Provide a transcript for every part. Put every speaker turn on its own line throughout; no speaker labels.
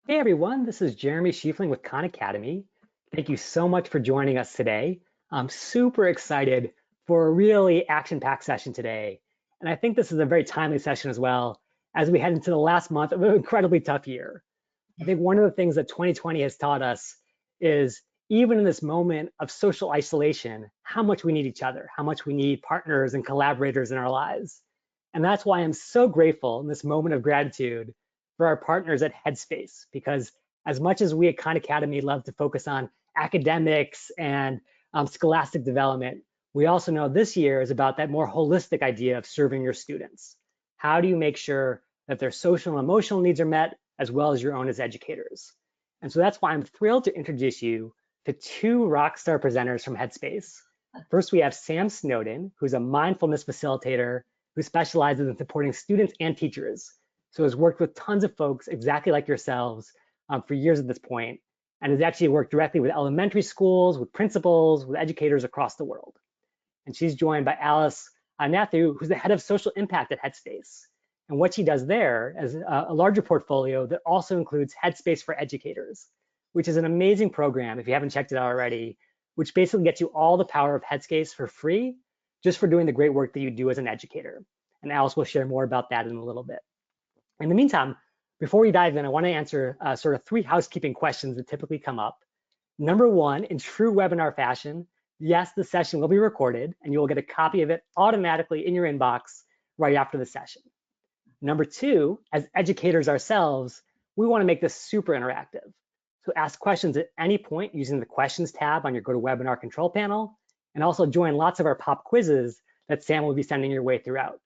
Hey everyone, this is Jeremy Schiefling with Khan Academy. Thank you so much for joining us today. I'm super excited for a really action-packed session today. And I think this is a very timely session as well as we head into the last month of an incredibly tough year. I think one of the things that 2020 has taught us is even in this moment of social isolation, how much we need each other, how much we need partners and collaborators in our lives. And that's why I'm so grateful in this moment of gratitude for our partners at Headspace, because as much as we at Khan Academy love to focus on academics and scholastic development, we also know this year is about that more holistic idea of serving your students. How do you make sure that their social and emotional needs are met as well as your own as educators? And so that's why I'm thrilled to introduce you to two rock star presenters from Headspace. First, we have Sam Snowden, who's a mindfulness facilitator who specializes in supporting students and teachers. So has worked with tons of folks exactly like yourselves for years at this point, and has actually worked directly with elementary schools, with principals, with educators across the world. And she's joined by Alice Nathu, who's the head of social impact at Headspace. And what she does there is a larger portfolio that also includes Headspace for Educators, which is an amazing program, if you haven't checked it out already, which basically gets you all the power of Headspace for free, just for doing the great work that you do as an educator. And Alice will share more about that in a little bit. In the meantime, before we dive in, I want to answer sort of three housekeeping questions that typically come up. Number one, in true webinar fashion, yes, the session will be recorded and you will get a copy of it automatically in your inbox right after the session. Number two, as educators ourselves, we want to make this super interactive. So ask questions at any point using the questions tab on your GoToWebinar control panel, and also join lots of our pop quizzes that Sam will be sending your way throughout.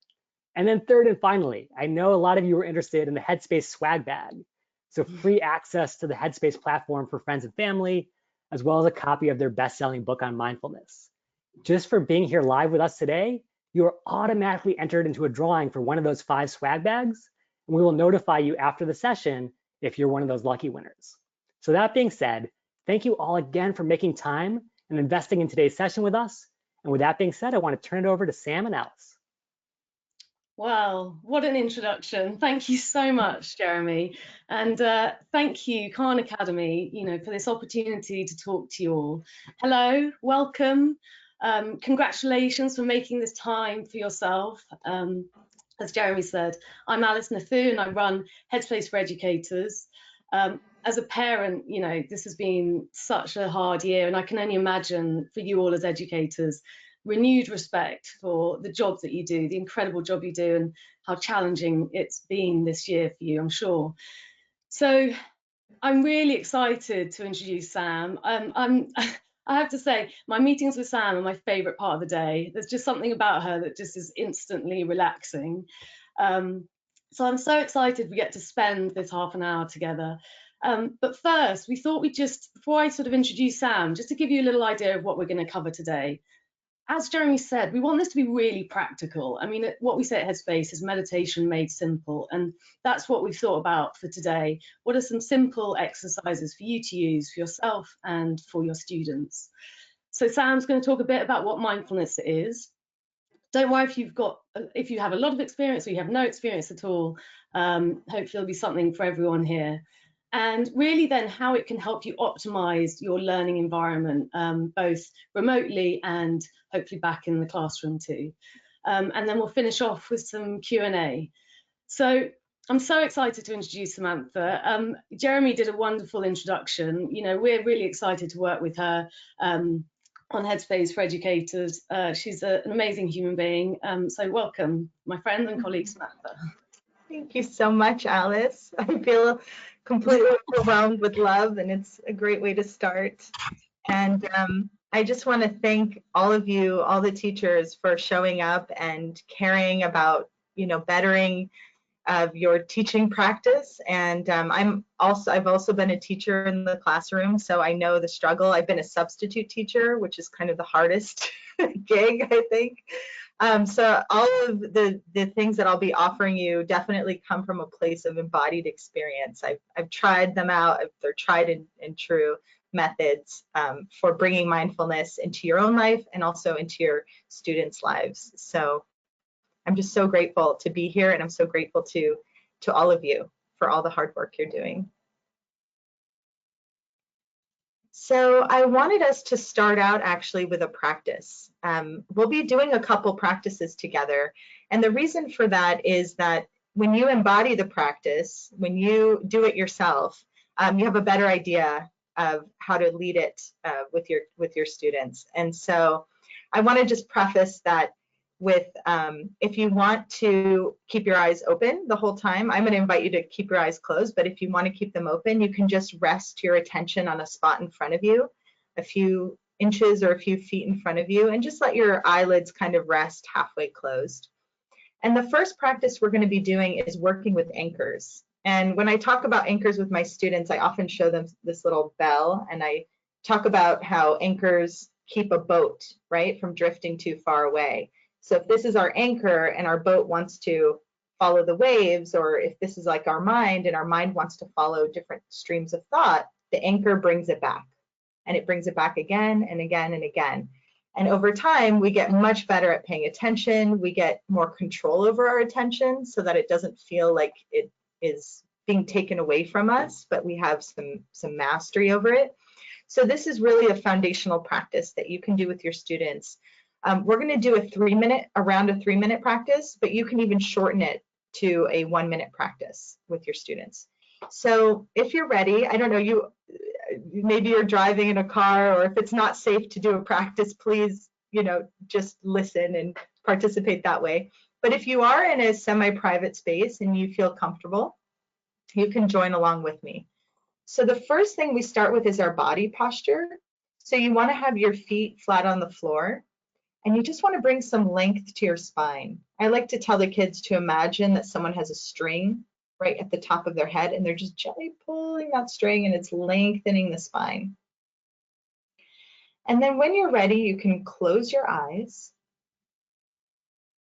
And then third and finally, I know a lot of you are interested in the Headspace Swag Bag. So free access to the Headspace platform for friends and family, as well as a copy of their best-selling book on mindfulness. Just for being here live with us today, you are automatically entered into a drawing for one of those 5 swag bags, and we will notify you after the session if you're one of those lucky winners. So that being said, thank you all again for making time and investing in today's session with us. And with that being said, I want to turn it over to Sam and Alice.
Wow, what an introduction. Thank you so much, Jeremy. And thank you, Khan Academy, for this opportunity to talk to you all. Hello, welcome. Congratulations for making this time for yourself. As Jeremy said, I'm Alice Nathu and I run Headspace for Educators. As a parent, this has been such a hard year, and I can only imagine for you all as educators, renewed respect for the job that you do, the incredible job you do, and how challenging it's been this year for you, I'm sure. So I'm really excited to introduce Sam. I have to say, my meetings with Sam are my favourite part of the day. There's just something about her that just is instantly relaxing. So I'm so excited we get to spend this half an hour together. But first, we thought before I sort of introduce Sam, just to give you a little idea of what we're going to cover today. As Jeremy said, we want this to be really practical. I mean, what we say at Headspace is meditation made simple, and that's what we've thought about for today. What are some simple exercises for you to use for yourself and for your students? So Sam's going to talk a bit about what mindfulness is. Don't worry if you have a lot of experience or you have no experience at all. Hopefully there'll be something for everyone here. And really then how it can help you optimize your learning environment, both remotely and hopefully back in the classroom too. And then we'll finish off with some Q&A. So I'm so excited to introduce Samantha. Jeremy did a wonderful introduction. We're really excited to work with her on Headspace for Educators. She's an amazing human being. So welcome, my friend and colleague Samantha.
Thank you so much, Alice. I feel completely overwhelmed with love, and it's a great way to start. And I just want to thank all of you, all the teachers, for showing up and caring about, bettering your teaching practice. And I've also been a teacher in the classroom, so I know the struggle. I've been a substitute teacher, which is kind of the hardest gig, I think. So all of the things that I'll be offering you definitely come from a place of embodied experience. I've tried them out. They're tried and true methods for bringing mindfulness into your own life and also into your students' lives. So I'm just so grateful to be here, and I'm so grateful to all of you for all the hard work you're doing. So I wanted us to start out actually with a practice. We'll be doing a couple practices together. And the reason for that is that when you embody the practice, when you do it yourself, you have a better idea of how to lead it with your students. And so I want to just preface that with if you want to keep your eyes open the whole time, I'm going to invite you to keep your eyes closed, but if you want to keep them open, you can just rest your attention on a spot in front of you, a few inches or a few feet in front of you, and just let your eyelids kind of rest halfway closed. And the first practice we're going to be doing is working with anchors. And when I talk about anchors with my students, I often show them this little bell, and I talk about how anchors keep a boat, right, from drifting too far away. So if this is our anchor and our boat wants to follow the waves, or if this is like our mind and our mind wants to follow different streams of thought, the anchor brings it back, and it brings it back again and again and again. And over time, we get much better at paying attention. We get more control over our attention so that it doesn't feel like it is being taken away from us, but we have some mastery over it. So this is really a foundational practice that you can do with your students. We're going to do around a 3-minute practice, but you can even shorten it to a 1-minute practice with your students. So if you're ready, I don't know, maybe you're driving in a car, or if it's not safe to do a practice, please, just listen and participate that way. But if you are in a semi-private space and you feel comfortable, you can join along with me. So the first thing we start with is our body posture. So you want to have your feet flat on the floor, and you just want to bring some length to your spine. I like to tell the kids to imagine that someone has a string right at the top of their head, and they're just gently pulling that string, and it's lengthening the spine. And then when you're ready, you can close your eyes.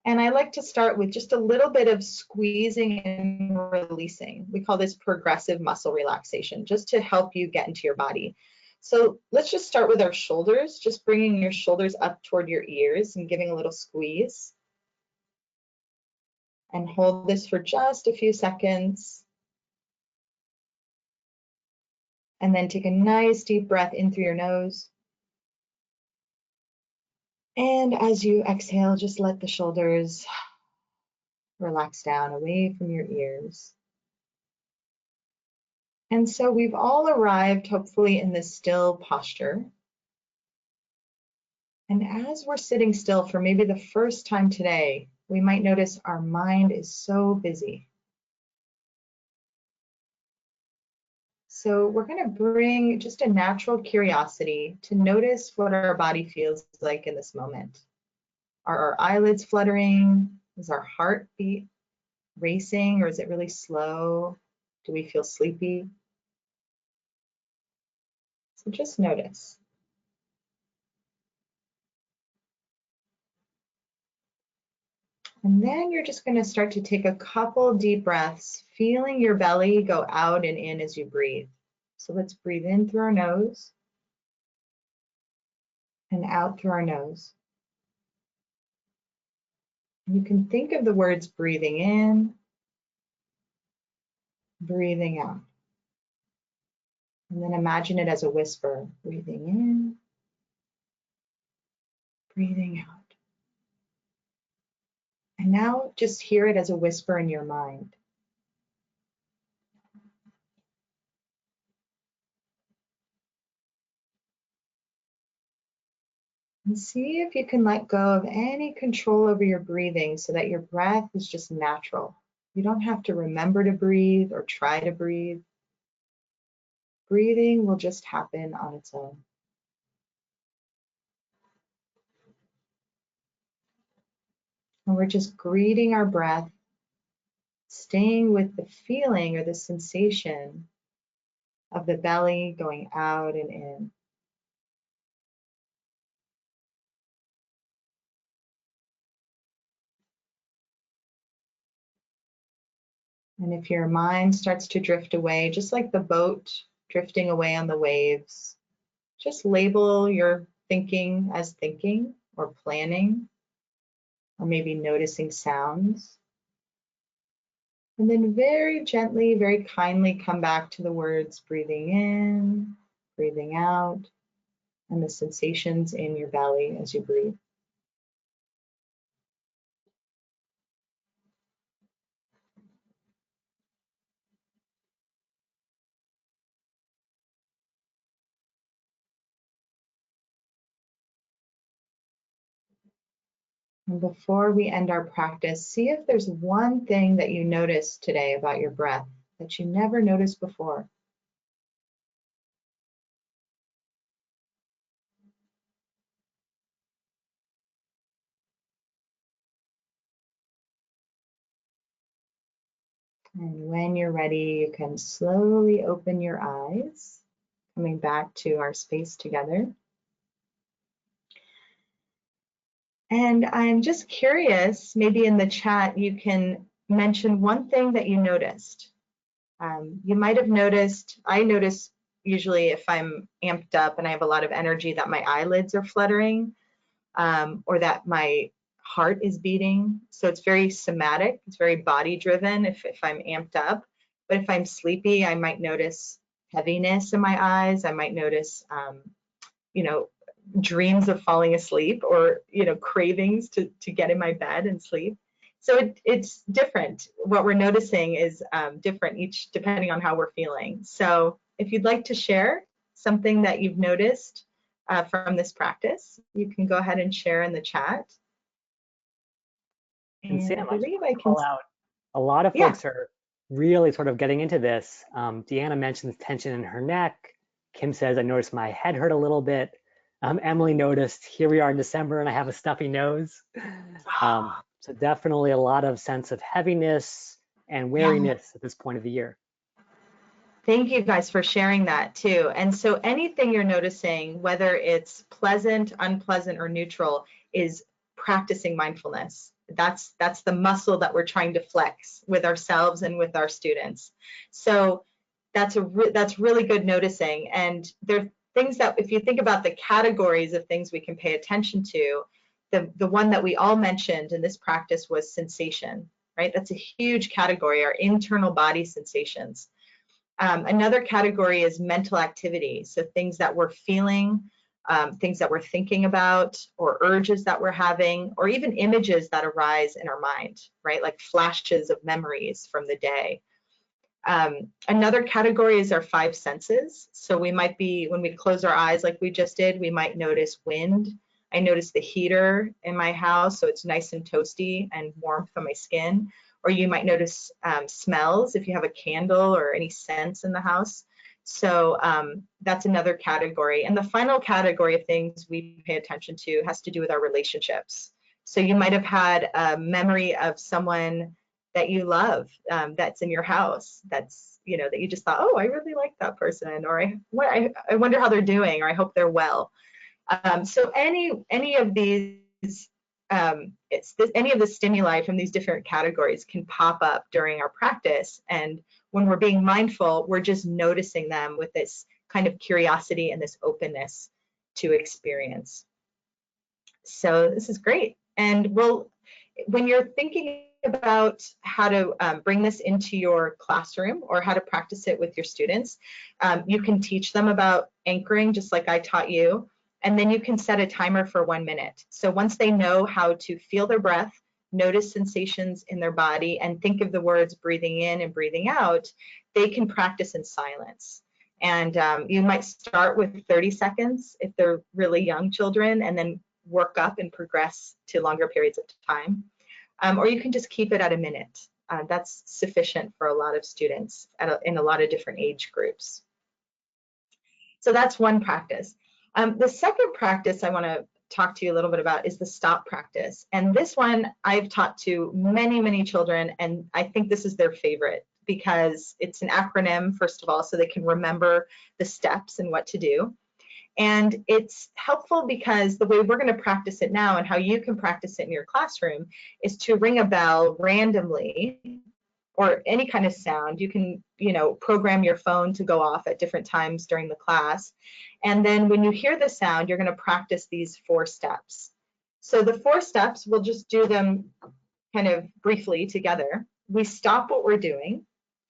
And I like to start with just a little bit of squeezing and releasing. We call this progressive muscle relaxation, just to help you get into your body. So let's just start with our shoulders, just bringing your shoulders up toward your ears and giving a little squeeze. And hold this for just a few seconds. And then take a nice deep breath in through your nose. And as you exhale, just let the shoulders relax down away from your ears. And so we've all arrived, hopefully, in this still posture. And as we're sitting still for maybe the first time today, we might notice our mind is so busy. So we're going to bring just a natural curiosity to notice what our body feels like in this moment. Are our eyelids fluttering? Is our heartbeat racing, or is it really slow? Do we feel sleepy? So just notice. And then you're just going to start to take a couple deep breaths, feeling your belly go out and in as you breathe. So let's breathe in through our nose and out through our nose. You can think of the words breathing in, breathing out. And then imagine it as a whisper, breathing in, breathing out. And now just hear it as a whisper in your mind. And see if you can let go of any control over your breathing so that your breath is just natural. You don't have to remember to breathe or try to breathe. Breathing will just happen on its own. And we're just greeting our breath, staying with the feeling or the sensation of the belly going out and in. And if your mind starts to drift away, just like the boat drifting away on the waves, just label your thinking as thinking or planning, or maybe noticing sounds. And then very gently, very kindly come back to the words breathing in, breathing out, and the sensations in your belly as you breathe. And before we end our practice, see if there's one thing that you noticed today about your breath that you never noticed before. And when you're ready, you can slowly open your eyes, coming back to our space together. And I'm just curious, maybe in the chat, you can mention one thing that you noticed. You might have noticed, I notice usually if I'm amped up and I have a lot of energy that my eyelids are fluttering, or that my heart is beating. So it's very somatic, it's very body driven if I'm amped up. But if I'm sleepy, I might notice heaviness in my eyes. I might notice, you know, dreams of falling asleep, or, you know, cravings to get in my bed and sleep. So it's different. What we're noticing is different each depending on how we're feeling. So if you'd like to share something that you've noticed from this practice, you can go ahead and share in the chat.
And Sam,
I
I just
believe
want
I
to
can,
call out, a lot of
yeah.
folks are really sort of getting into this. Deanna mentions tension in her neck. Kim says, I noticed my head hurt a little bit. Emily noticed, here we are in December and I have a stuffy nose. So definitely a lot of sense of heaviness and
Yeah.
weariness at this point of the year.
Thank you guys for sharing that too. And so anything you're noticing, whether it's pleasant, unpleasant, or neutral, is practicing mindfulness. That's the muscle that we're trying to flex with ourselves and with our students. So that's really good noticing. And there are things that, if you think about the categories of things we can pay attention to, the one that we all mentioned in this practice was sensation, right? That's a huge category, our internal body sensations. Another category is mental activity. So things that we're feeling, things that we're thinking about, or urges that we're having, or even images that arise in our mind, right? Like flashes of memories from the day. Another category is our five senses. So we might be, when we close our eyes like we just did, we might notice wind. I notice the heater in my house, so it's nice and toasty and warmth on my skin. Or you might notice smells if you have a candle or any scents in the house. So that's another category. And the final category of things we pay attention to has to do with our relationships. So you might have had a memory of someone that you love, that's in your house, that's, you know, that you just thought, oh, I really like that person, or I wonder how they're doing, or I hope they're well. So any of these, any of the stimuli from these different categories can pop up during our practice. And when we're being mindful, we're just noticing them with this kind of curiosity and this openness to experience. So this is great. And when you're thinking about how to bring this into your classroom or how to practice it with your students, you can teach them about anchoring just like I taught you, and then you can set a timer for 1 minute. So once they know how to feel their breath, notice sensations in their body, and think of the words breathing in and breathing out, they can practice in silence. And you might start with 30 seconds if they're really young children, and then work up and progress to longer periods of time. Or you can just keep it at a minute. That's sufficient for a lot of students in a lot of different age groups. So that's one practice. The second practice I want to talk to you a little bit about is the stop practice. And this one I've taught to many, many children, and I think this is their favorite because it's an acronym, first of all, so they can remember the steps and what to do. And it's helpful because the way we're going to practice it now and how you can practice it in your classroom is to ring a bell randomly, or any kind of sound. You can, program your phone to go off at different times during the class. And then when you hear the sound, you're going to practice these 4 steps. So the 4 steps, we'll just do them kind of briefly together. We stop what we're doing.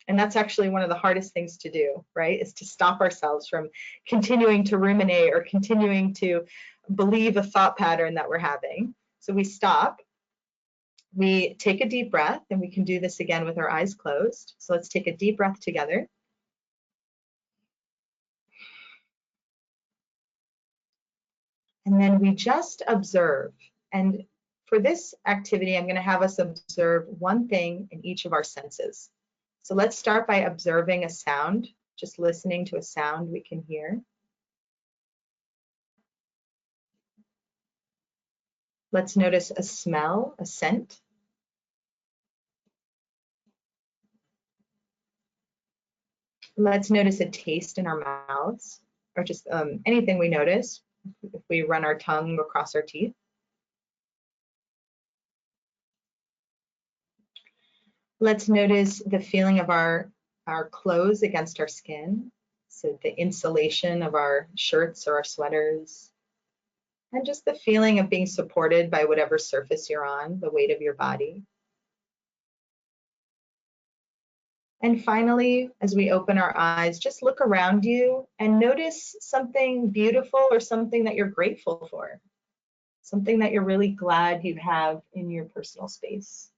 And that's actually one of the hardest things to do, right? Is to stop ourselves from continuing to ruminate or continuing to believe a thought pattern that we're having. So we stop, we take a deep breath, and we can do this again with our eyes closed. So let's take a deep breath together. And then we just observe. And for this activity, I'm going to have us observe one thing in each of our senses. So let's start by observing a sound, just listening to a sound we can hear. Let's notice a smell, a scent. Let's notice a taste in our mouths, or just anything we notice if we run our tongue across our teeth. Let's notice the feeling of our clothes against our skin. So the insulation of our shirts or our sweaters. And just the feeling of being supported by whatever surface you're on, the weight of your body. And finally, as we open our eyes, just look around you and notice something beautiful or something that you're grateful for. Something that you're really glad you have in your personal space.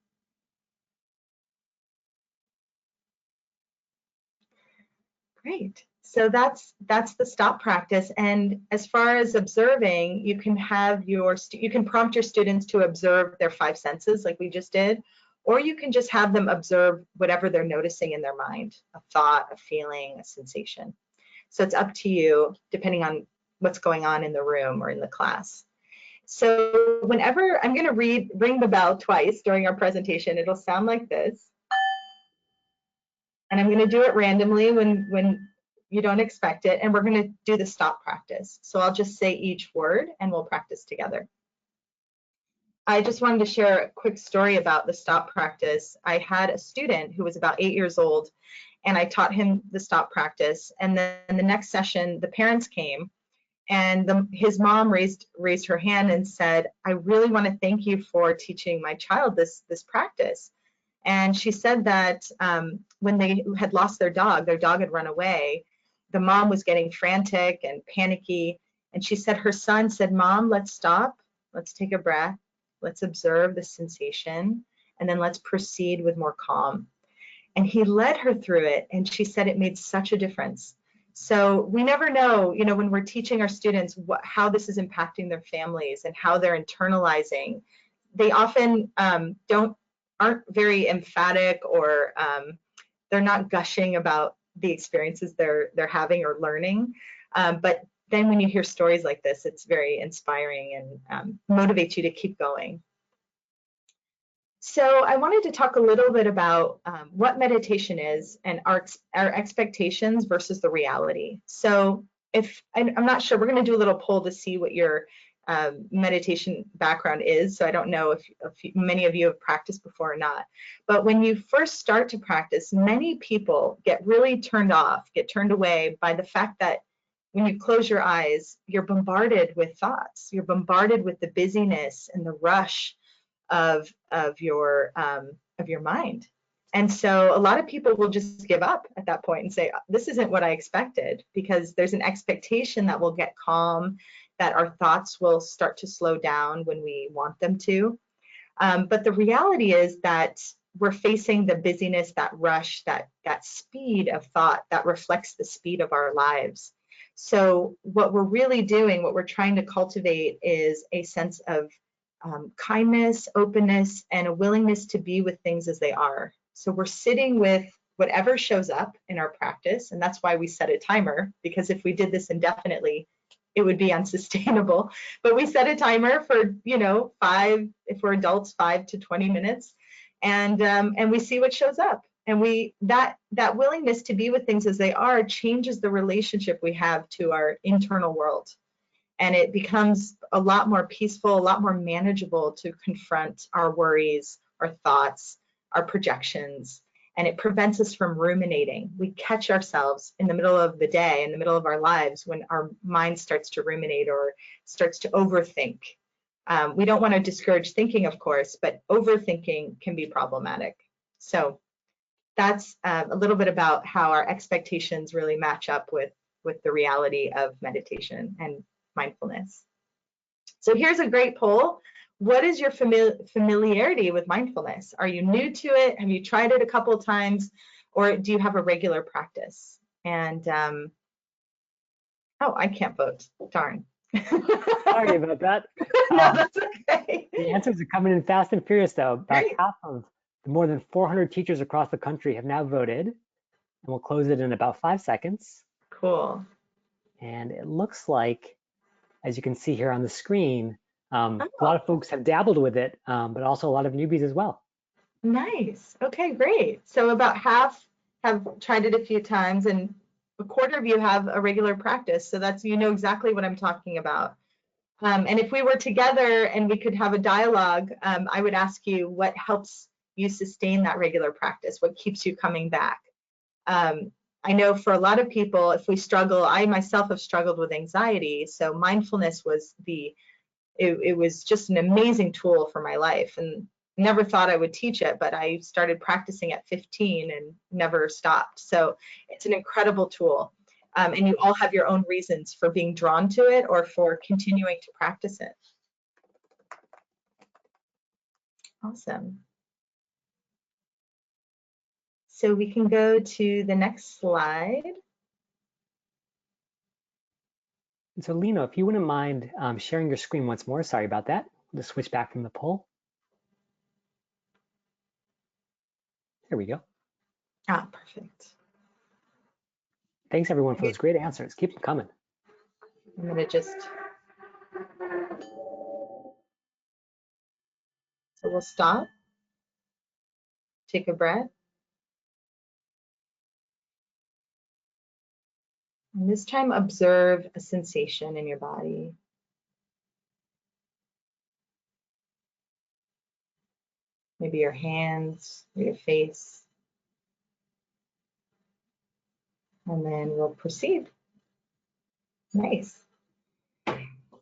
Great. So that's the stop practice. And as far as observing, you can have you can prompt your students to observe their 5 senses like we just did, or you can just have them observe whatever they're noticing in their mind, a thought, a feeling, a sensation. So it's up to you, depending on what's going on in the room or in the class. So whenever I'm going to ring the bell twice during our presentation, it'll sound like this. And I'm going to do it randomly when you don't expect it, and we're going to do the stop practice. So I'll just say each word and we'll practice together. I just wanted to share a quick story about the stop practice. I had a student who was about 8 years old, and I taught him the stop practice. And then the next session, the parents came, and his mom raised her hand and said, "I really want to thank you for teaching my child this practice." And she said that when they had lost their dog had run away, the mom was getting frantic and panicky. And she said her son said, "Mom, let's stop. Let's take a breath. Let's observe the sensation. And then let's proceed with more calm." And he led her through it. And she said it made such a difference. So we never know, when we're teaching our students how this is impacting their families and how they're internalizing. They often aren't very emphatic, or they're not gushing about the experiences they're having or learning. But then when you hear stories like this, it's very inspiring and motivates you to keep going. So I wanted to talk a little bit about what meditation is and our expectations versus the reality. So I'm not sure, we're going to do a little poll to see what your meditation background is. So I don't know if many of you have practiced before or not. But when you first start to practice, many people get really turned away by the fact that when you close your eyes, you're bombarded with thoughts. You're bombarded with the busyness and the rush of your mind. And so a lot of people will just give up at that point and say, "This isn't what I expected," because there's an expectation that we'll get calm, that our thoughts will start to slow down when we want them to. But the reality is that we're facing the busyness, that rush, that speed of thought that reflects the speed of our lives. So what we're really doing, what we're trying to cultivate, is a sense of kindness, openness, and a willingness to be with things as they are. So we're sitting with whatever shows up in our practice, and that's why we set a timer, because if we did this indefinitely, it would be unsustainable. But we set a timer for, if we're adults, 5 to 20 minutes, and we see what shows up. And that willingness to be with things as they are changes the relationship we have to our internal world. And it becomes a lot more peaceful, a lot more manageable to confront our worries, our thoughts, our projections, and it prevents us from ruminating. We catch ourselves in the middle of the day, in the middle of our lives, when our mind starts to ruminate or starts to overthink. We don't want to discourage thinking, of course, but overthinking can be problematic. So that's a little bit about how our expectations really match up with the reality of meditation and mindfulness. So here's a great poll. What is your familiarity with mindfulness? Are you new to it? Have you tried it a couple of times? Or do you have a regular practice? And, oh, I can't vote, darn.
Sorry about that.
No, that's okay.
The answers are coming in fast and furious, though. About
Great.
half of the more than 400 teachers across the country have now voted, and we'll close it in about 5 seconds.
Cool.
And it looks like, as you can see here on the screen, a lot of folks have dabbled with it, but also a lot of newbies as well.
Nice. Okay, great. So about half have tried it a few times, and a quarter of you have a regular practice. So that's, you know exactly what I'm talking about. And if we were together and we could have a dialogue, I would ask you what helps you sustain that regular practice, what keeps you coming back. I know for a lot of people, if we struggle, I myself have struggled with anxiety. So mindfulness was it was just an amazing tool for my life, and never thought I would teach it, but I started practicing at 15 and never stopped. So it's an incredible tool. And you all have your own reasons for being drawn to it or for continuing to practice it. Awesome. So we can go to the next slide.
And so Lena, if you wouldn't mind sharing your screen once more, sorry about that. We'll just switch back from the poll. There we go.
Ah, perfect.
Thanks everyone for those great answers. Keep them coming.
I'm gonna just, so we'll stop, take a breath. And this time observe a sensation in your body. Maybe your hands or your face. And then we'll proceed. Nice.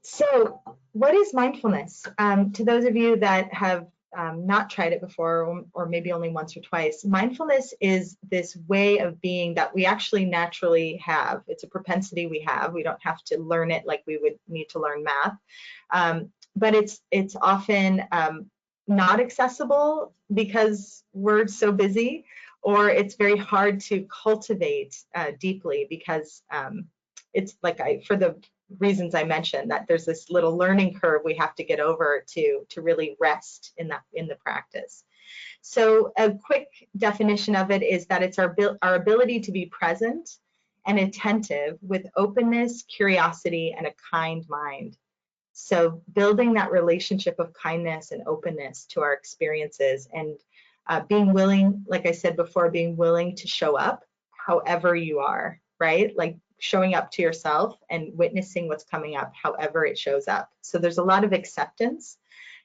So what is mindfulness? To those of you that have not tried it before, or maybe only once or twice, mindfulness is this way of being that we actually naturally have. It's a propensity we have. We don't have to learn it like we would need to learn math. But it's often not accessible because we're so busy, or it's very hard to cultivate deeply because it's like for the reasons I mentioned, that there's this little learning curve we have to get over to really rest in the practice. So a quick definition of it is that it's our ability to be present and attentive with openness, curiosity, and a kind mind. So building that relationship of kindness and openness to our experiences, and being willing, like I said before, being willing to show up however you are, right? Like showing up to yourself and witnessing what's coming up however it shows up. So there's a lot of acceptance.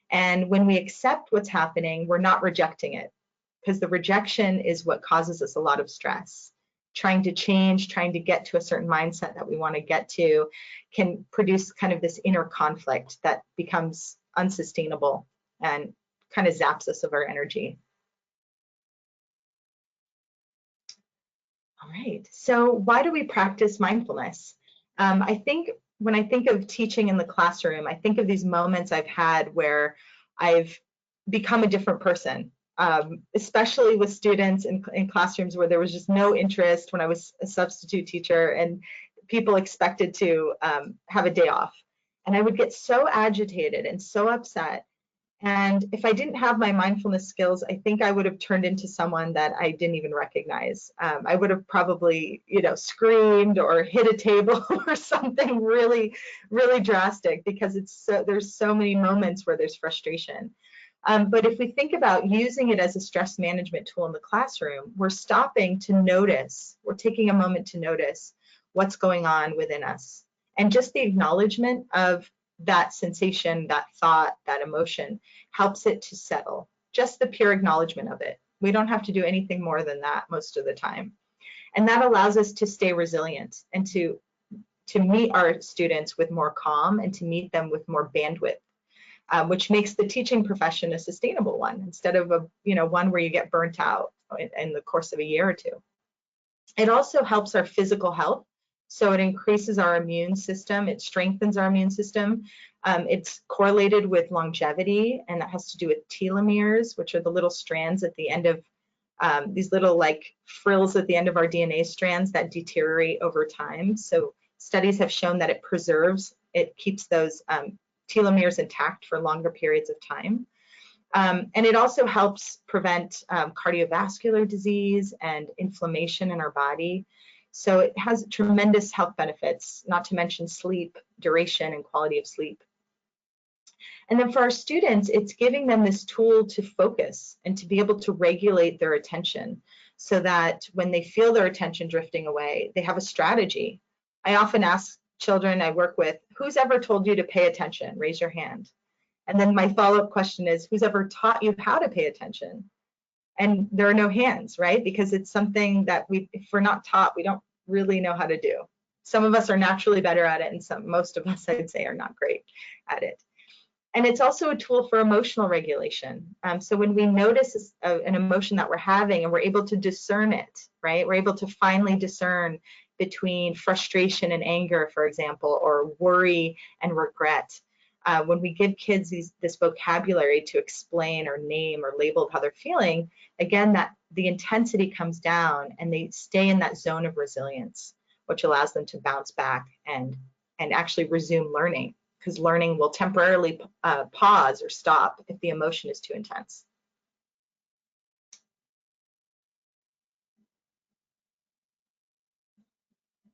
And when we accept what's happening, we're not rejecting it, because the rejection is what causes us a lot of stress. Trying to change, trying to get to a certain mindset that we want to get to can produce kind of this inner conflict that becomes unsustainable and kind of zaps us of our energy. All right, so why do we practice mindfulness? I think when I think of teaching in the classroom, I think of these moments I've had where I've become a different person, especially with students in classrooms where there was just no interest when I was a substitute teacher and people expected to have a day off. And I would get so agitated and so upset. And if I didn't have my mindfulness skills, I think I would have turned into someone that I didn't even recognize. I would have probably, screamed or hit a table or something really, really drastic, because there's so many moments where there's frustration. But if we think about using it as a stress management tool in the classroom, we're stopping to notice, we're taking a moment to notice what's going on within us. And just the acknowledgement of that sensation, that thought, that emotion helps it to settle. Just the pure acknowledgement of it. We don't have to do anything more than that most of the time. And that allows us to stay resilient and to meet our students with more calm and to meet them with more bandwidth, which makes the teaching profession a sustainable one instead of one where you get burnt out. in the course of a year or two. It also helps our physical health. So it increases our immune system. It strengthens our immune system. It's correlated with longevity, and that has to do with telomeres, which are the little strands at the end of these little like frills at the end of our DNA strands that deteriorate over time. So studies have shown that it keeps those telomeres intact for longer periods of time. And it also helps prevent cardiovascular disease and inflammation in our body. So it has tremendous health benefits, not to mention sleep, duration, and quality of sleep. And then for our students, it's giving them this tool to focus and to be able to regulate their attention so that when they feel their attention drifting away, they have a strategy. I often ask children I work with, who's ever told you to pay attention? Raise your hand. And then my follow-up question is, who's ever taught you how to pay attention? And there are no hands, right? Because it's something that if we're not taught, we don't really know how to do. Some of us are naturally better at it, and most of us, I'd say, are not great at it. And it's also a tool for emotional regulation. So when we notice an emotion that we're having and we're able to discern it, right? We're able to finally discern between frustration and anger, for example, or worry and regret. When we give kids this vocabulary to explain or name or label how they're feeling, again, that the intensity comes down and they stay in that zone of resilience, which allows them to bounce back and actually resume learning, because learning will temporarily pause or stop if the emotion is too intense.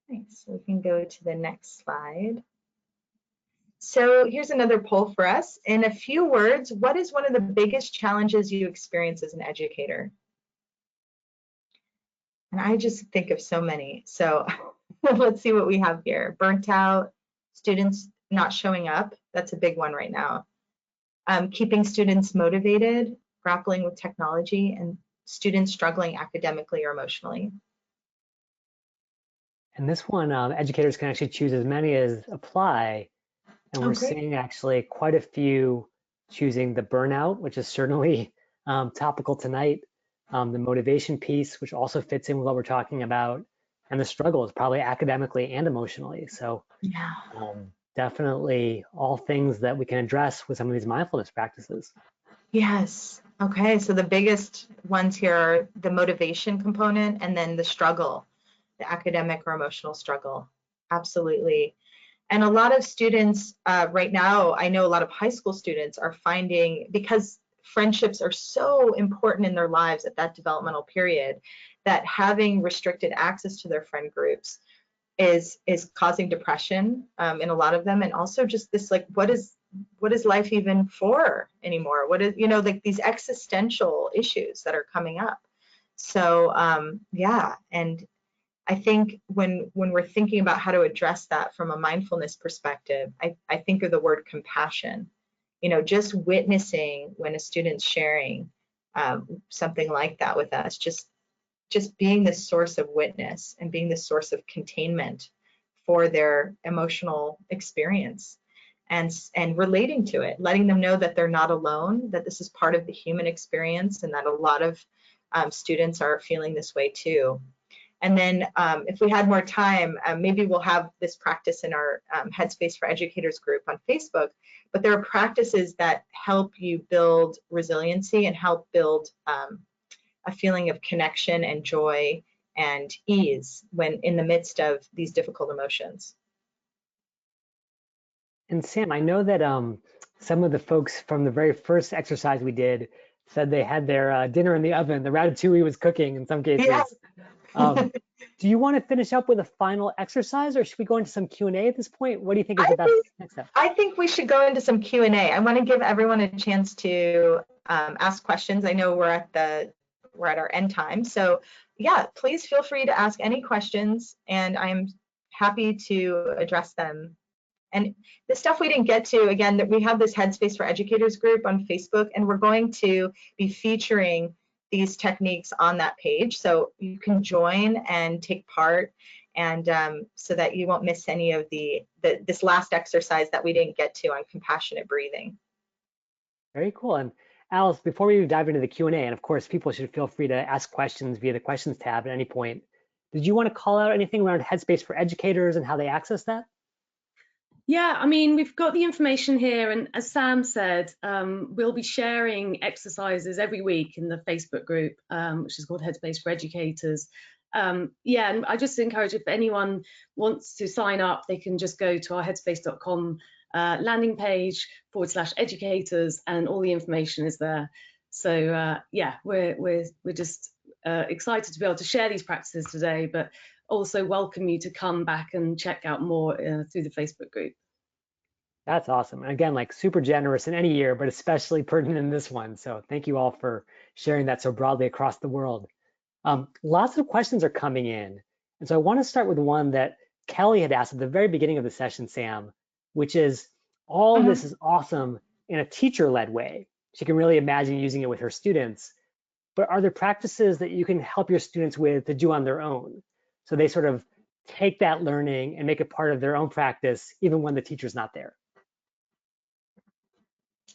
Thanks. So we can go to the next slide. So here's another poll for us. In a few words, what is one of the biggest challenges you experience as an educator? And I just think of so many. So let's see what we have here. Burnt out, students not showing up. That's a big one right now. Keeping students motivated, grappling with technology, and students struggling academically or emotionally.
And this one, educators can actually choose as many as apply. And we're
great.
seeing actually quite a few choosing the burnout, which is certainly topical tonight, the motivation piece, which also fits in with what we're talking about, and the struggles, probably academically and emotionally. So
Yeah.
Definitely all things that we can address with some of these mindfulness practices.
Yes. Okay. So the biggest ones here are the motivation component and then the struggle, the academic or emotional struggle. Absolutely. And a lot of students right now, I know a lot of high school students are finding, because friendships are so important in their lives at that developmental period, that having restricted access to their friend groups is causing depression in a lot of them. And also just this, like, what is life even for anymore? What is, like these existential issues that are coming up. So yeah, and I think when we're thinking about how to address that from a mindfulness perspective, I think of the word compassion. Just witnessing when a student's sharing something like that with us, just being this source of witness and being this source of containment for their emotional experience, and relating to it, letting them know that they're not alone, that this is part of the human experience, and that a lot of students are feeling this way too. And then if we had more time, maybe we'll have this practice in our Headspace for Educators group on Facebook, but there are practices that help you build resiliency and help build a feeling of connection and joy and ease when in the midst of these difficult emotions.
And Sam, I know that some of the folks from the very first exercise we did said they had their dinner in the oven. The ratatouille was cooking in some cases.
Yeah.
Do you want to finish up with a final exercise, or should we go into some Q&A at this point? What do you think is the best next step?
I think we should go into some Q&A. I want to give everyone a chance to ask questions. I know we're at our end time. So yeah, please feel free to ask any questions, and I'm happy to address them. And the stuff we didn't get to, again, that we have this Headspace for Educators group on Facebook, and we're going to be featuring these techniques on that page. So you can join and take part, and so that you won't miss any of this last exercise that we didn't get to on compassionate breathing.
Very cool. And Alice, before we dive into the Q&A, and of course, people should feel free to ask questions via the questions tab at any point. Did you want to call out anything around Headspace for educators and how they access that?
Yeah, I mean, we've got the information here, and as Sam said, we'll be sharing exercises every week in the Facebook group, which is called Headspace for Educators. Yeah, and I just encourage if anyone wants to sign up, they can just go to our headspace.com landing page /educators, and all the information is there. So yeah, we're just excited to be able to share these practices today, but also welcome you to come back and check out more through the Facebook group.
That's awesome. And again, like super generous in any year, but especially pertinent in this one. So thank you all for sharing that so broadly across the world. Lots of questions are coming in. And so I want to start with one that Kelly had asked at the very beginning of the session, Sam, which is, all of this is awesome in a teacher-led way. She can really imagine using it with her students. But are there practices that you can help your students with to do on their own? So they sort of take that learning and make it part of their own practice, even when the teacher's not there.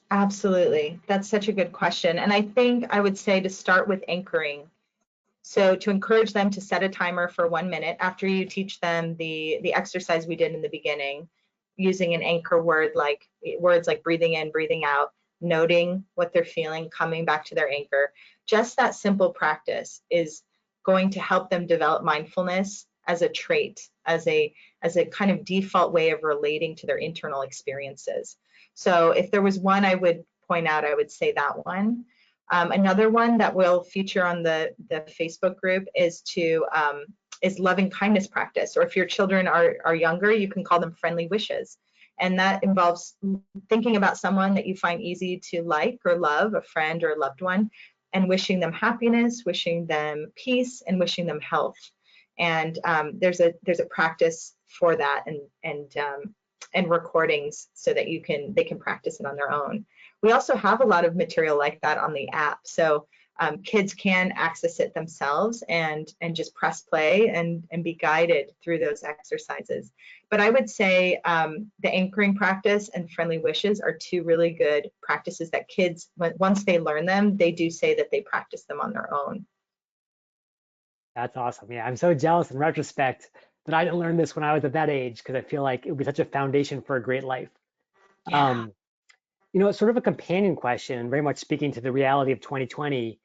Absolutely. That's such a good question. And I think I would say to start with anchoring. So to encourage them to set a timer for 1 minute after you teach them the exercise we did in the beginning, using an anchor word like words like breathing in, breathing out, noting what they're feeling, coming back to their anchor. Just that simple practice is going to help them develop mindfulness as a trait, as a kind of default way of relating to their internal experiences. So if there was one I would point out, I would say that one. Another one that will feature on the Facebook group is loving kindness practice, or if your children are younger, you can call them friendly wishes. And that involves thinking about someone that you find easy to like or love, a friend or a loved one, and wishing them happiness, wishing them peace, and wishing them health. And there's a practice for that, and recordings so that they can practice it on their own. We also have a lot of material like that on the app, so kids can access it themselves and just press play and be guided through those exercises. But I would say the anchoring practice and friendly wishes are two really good practices that kids, once they learn them, they do say that they practice them on their own.
That's awesome. Yeah, I'm so jealous in retrospect that I didn't learn this when I was at that age, because I feel like it would be such a foundation for a great life.
Yeah.
It's sort of a companion question, very much speaking to the reality of 2020.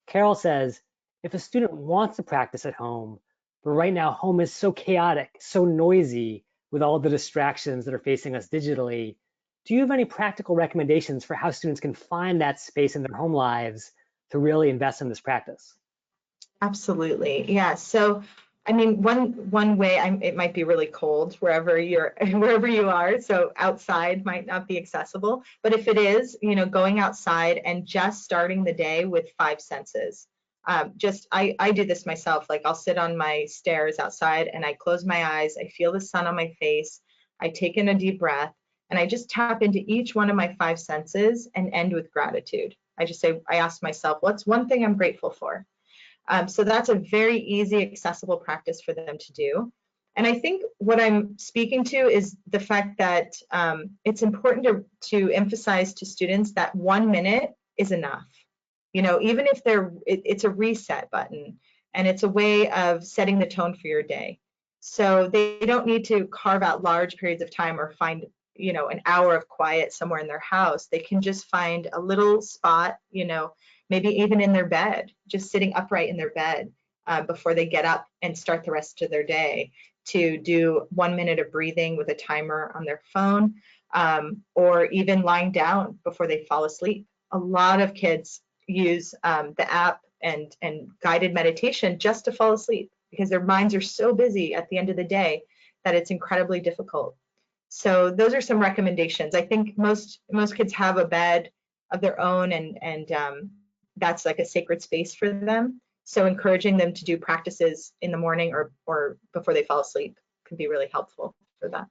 Carol says, if a student wants to practice at home, but right now home is so chaotic, so noisy with all the distractions that are facing us digitally, do you have any practical recommendations for how students can find that space in their home lives to really invest in this practice?
Absolutely. Yeah. So, I mean, one way it might be really cold wherever wherever you are. So outside might not be accessible. But if it is, going outside and just starting the day with 5 senses. I do this myself. Like I'll sit on my stairs outside and I close my eyes. I feel the sun on my face. I take in a deep breath and I just tap into each one of my 5 senses and end with gratitude. I ask myself, what's one thing I'm grateful for? So that's a very easy, accessible practice for them to do. And I think what I'm speaking to is the fact that it's important to emphasize to students that 1 minute is enough. Even if it's a reset button, and it's a way of setting the tone for your day. So they don't need to carve out large periods of time or find an hour of quiet somewhere in their house. They can just find a little spot, maybe even in their bed, just sitting upright in their bed before they get up and start the rest of their day, to do 1 minute of breathing with a timer on their phone, or even lying down before they fall asleep. A lot of kids use the app and guided meditation just to fall asleep, because their minds are so busy at the end of the day that it's incredibly difficult. So those are some recommendations. I think most kids have a bed of their own, and that's like a sacred space for them. So encouraging them to do practices in the morning or before they fall asleep can be really helpful for that.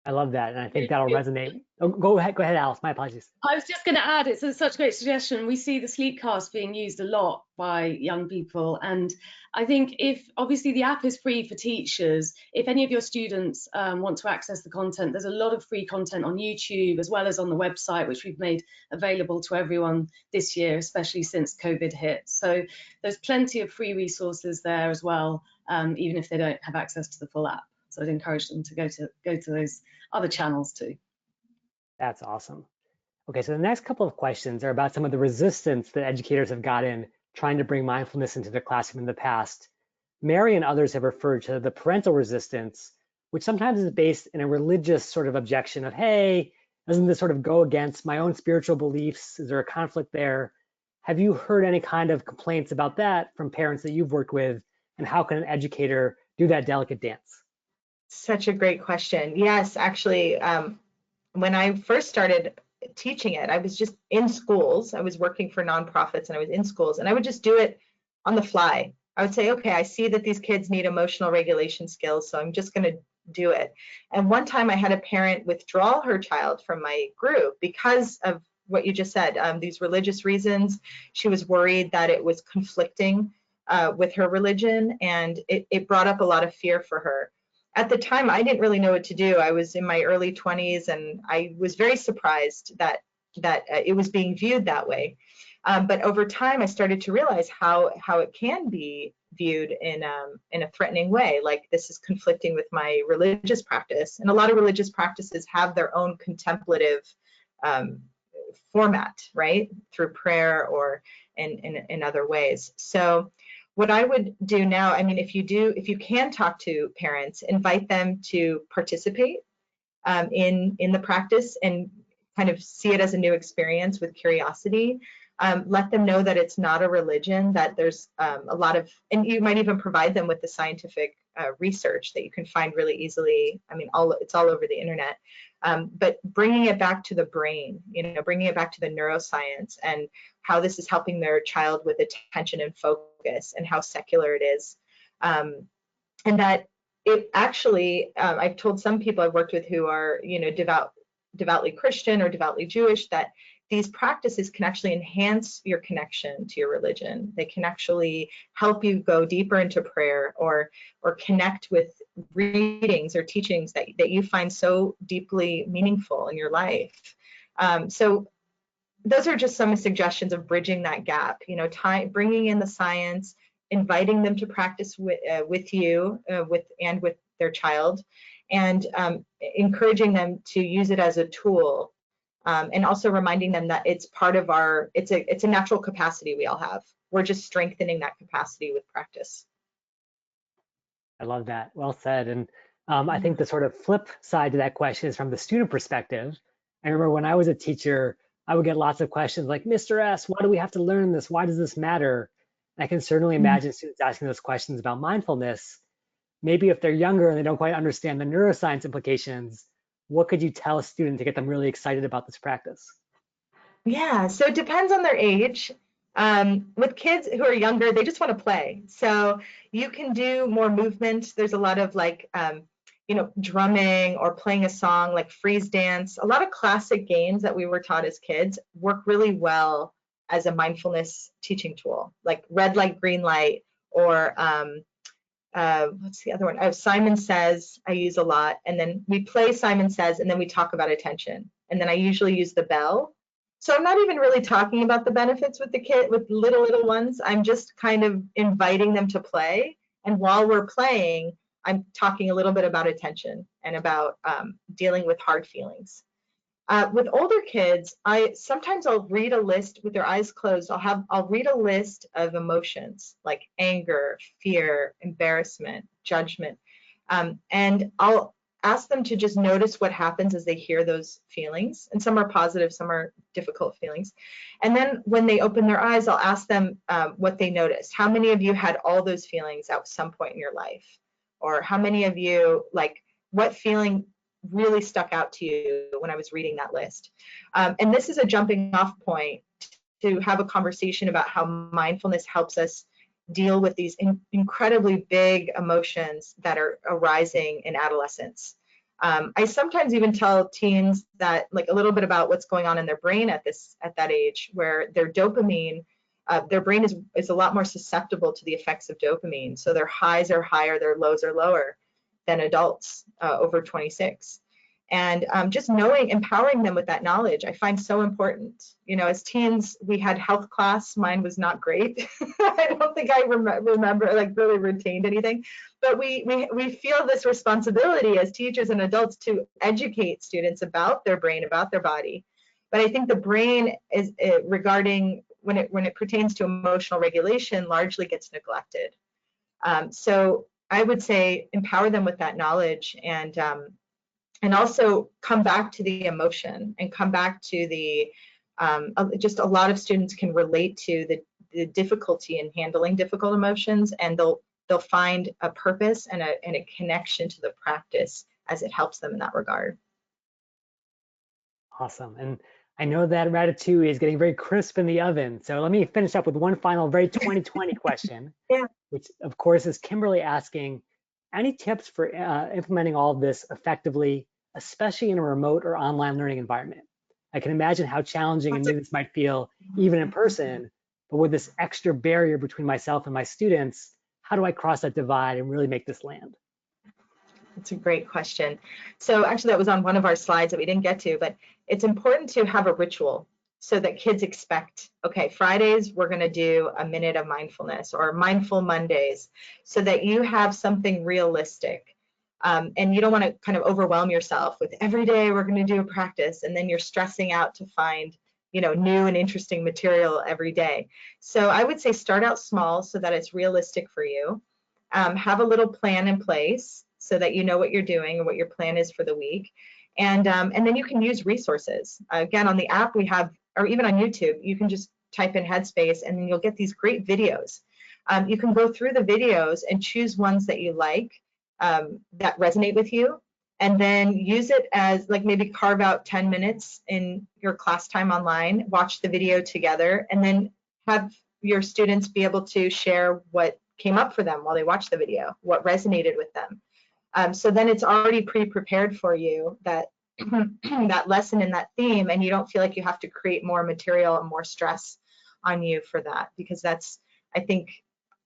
I love that. And I think that'll resonate. Oh, go ahead, Alice. My apologies.
I was just going to add, it's such a great suggestion. We see the Sleepcast being used a lot by young people. And I think if, obviously the app is free for teachers, if any of your students want to access the content, there's a lot of free content on YouTube as well as on the website, which we've made available to everyone this year, especially since COVID hit. So there's plenty of free resources there as well, even if they don't have access to the full app. So I'd encourage them to go to those other channels too.
That's awesome. Okay, so the next couple of questions are about some of the resistance that educators have gotten trying to bring mindfulness into the classroom in the past. Mary and others have referred to the parental resistance, which sometimes is based in a religious sort of objection of, hey, doesn't this sort of go against my own spiritual beliefs? Is there a conflict there? Have you heard any kind of complaints about that from parents that you've worked with? And how can an educator do that delicate dance?
Such a great question. Yes, actually, when I first started teaching it, I was just in schools. I was working for nonprofits and I was in schools, and I would just do it on the fly. I would say, okay, I see that these kids need emotional regulation skills, so I'm just going to do it. And one time I had a parent withdraw her child from my group because of what you just said, these religious reasons. She was worried that it was conflicting with her religion, and it brought up a lot of fear for her. At the time, I didn't really know what to do. I was in my early 20s, and I was very surprised that it was being viewed that way. But over time, I started to realize how it can be viewed in a threatening way, like this is conflicting with my religious practice. And a lot of religious practices have their own contemplative format, right, through prayer or in other ways. So what I would do now, I mean, if you can talk to parents, invite them to participate in the practice and kind of see it as a new experience with curiosity. Let them know that it's not a religion, that there's a lot of, and you might even provide them with the scientific research that you can find really easily. I mean, it's all over the internet. But bringing it back to the brain, bringing it back to the neuroscience and how this is helping their child with attention and focus and how secular it is. And that it actually, I've told some people I've worked with who are, devoutly Christian or devoutly Jewish, that these practices can actually enhance your connection to your religion. They can actually help you go deeper into prayer or connect with readings or teachings that you find so deeply meaningful in your life. So those are just some suggestions of bridging that gap, bringing in the science, inviting them to practice with you with their child, and encouraging them to use it as a tool. And also reminding them that it's part of it's a natural capacity we all have. We're just strengthening that capacity with practice.
I love that. Well said. And I think the sort of flip side to that question is from the student perspective. I remember when I was a teacher, I would get lots of questions like, Mr. S, why do we have to learn this? Why does this matter? And I can certainly imagine students asking those questions about mindfulness. Maybe if they're younger and they don't quite understand the neuroscience implications, what could you tell a student to get them really excited about this practice?
Yeah, so it depends on their age. With kids who are younger, they just want to play. So you can do more movement. There's a lot of drumming or playing a song, like freeze dance. A lot of classic games that we were taught as kids work really well as a mindfulness teaching tool, like red light, green light, or what's the other one? Oh, Simon Says I use a lot. And then we play Simon Says, and then we talk about attention. And then I usually use the bell. So I'm not even really talking about the benefits with with little ones. I'm just kind of inviting them to play. And while we're playing, I'm talking a little bit about attention and about dealing with hard feelings. With older kids, sometimes I'll read a list with their eyes closed. I'll read a list of emotions like anger, fear, embarrassment, judgment, and I'll ask them to just notice what happens as they hear those feelings. And some are positive, some are difficult feelings. And then when they open their eyes, I'll ask them what they noticed. How many of you had all those feelings at some point in your life? Or how many of you, what feeling really stuck out to you when I was reading that list? And this is a jumping off point to have a conversation about how mindfulness helps us deal with these incredibly big emotions that are arising in adolescence. I sometimes even tell teens that, like, a little bit about what's going on in their brain at that age, where their dopamine, their brain is a lot more susceptible to the effects of dopamine. So their highs are higher, their lows are lower than adults over 26. And just empowering them with that knowledge, I find so important. You know, as teens, we had health class. Mine was not great. I don't think I remember, like, really retained anything. But we feel this responsibility as teachers and adults to educate students about their brain, about their body. But I think the brain is regarding when it pertains to emotional regulation largely gets neglected. So I would say empower them with that knowledge, and also come back to the emotion and come back to the just a lot of students can relate to the difficulty in handling difficult emotions, and they'll find a purpose and a connection to the practice as it helps them in that regard.
Awesome. And I know that ratatouille is getting very crisp in the oven. So let me finish up with one final very 2020 question,
Yeah.
which of course is Kimberly asking, any tips for implementing all of this effectively, especially in a remote or online learning environment? I can imagine how challenging and new this might feel even in person, but with this extra barrier between myself and my students, how do I cross that divide and really make this land?
That's a great question. So actually that was on one of our slides that we didn't get to, but it's important to have a ritual so that kids expect, okay, Fridays, we're going to do a minute of mindfulness, or mindful Mondays, so that you have something realistic. And you don't want to kind of overwhelm yourself with every day we're going to do a practice, and then you're stressing out to find, you know, new and interesting material every day. So I would say start out small so that it's realistic for you. Have a little plan in place so that you know what you're doing and what your plan is for the week. And then you can use resources. Again, on the app we have, or even on YouTube, you can just type in Headspace and then you'll get these great videos. You can go through the videos and choose ones that you like, that resonate with you, and then use it as, like, maybe carve out 10 minutes in your class time online, watch the video together, and then have your students be able to share what came up for them while they watched the video, what resonated with them. So then it's already pre-prepared for you, that that lesson and that theme, and you don't feel like you have to create more material and more stress on you for that, because that's, I think,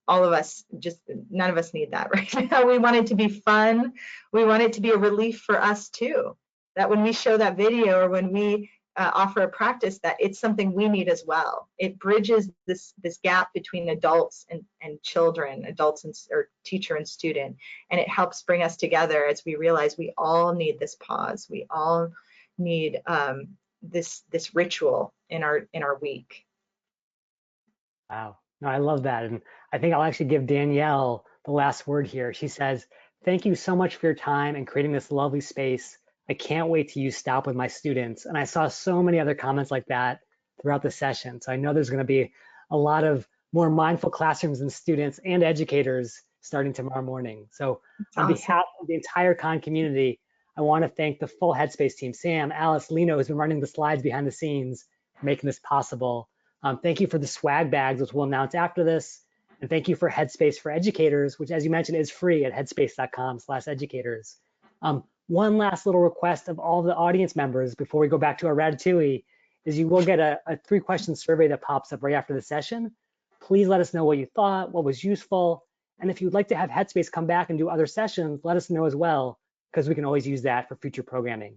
all of us, just none of us need that right now. We want it to be fun. We want it to be a relief for us too, that when we show that video or when we offer a practice, that it's something we need as well. It bridges this gap between adults and children, adults and, or teacher and student, and it helps bring us together as we realize we all need this pause. We all need this ritual in our week.
Wow. No, I love that. And I think I'll actually give Danielle the last word here. She says, thank you so much for your time and creating this lovely space. I can't wait to use Stop with my students. And I saw so many other comments like that throughout the session. So I know there's going to be a lot of more mindful classrooms and students and educators starting tomorrow morning. So on behalf of the entire Khan community, I want to thank the full Headspace team, Sam, Alice, Lino, who's been running the slides behind the scenes, making this possible. Thank you for the swag bags, which we'll announce after this. And thank you for Headspace for Educators, which, as you mentioned, is free at headspace.com/educators. One last little request of all the audience members before we go back to our ratatouille is you will get a 3-question survey that pops up right after the session. Please let us know what you thought, what was useful. And if you'd like to have Headspace come back and do other sessions, let us know as well, because we can always use that for future programming.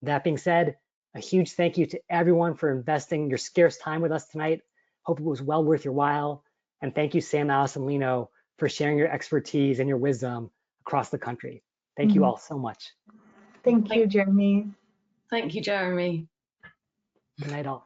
That being said, a huge thank you to everyone for investing your scarce time with us tonight. Hope it was well worth your while. And thank you, Sam, Alice, and Lino, for sharing your expertise and your wisdom across the country. Thank you all so much.
Thank you, Jeremy.
Thank you, Jeremy.
Good night, all.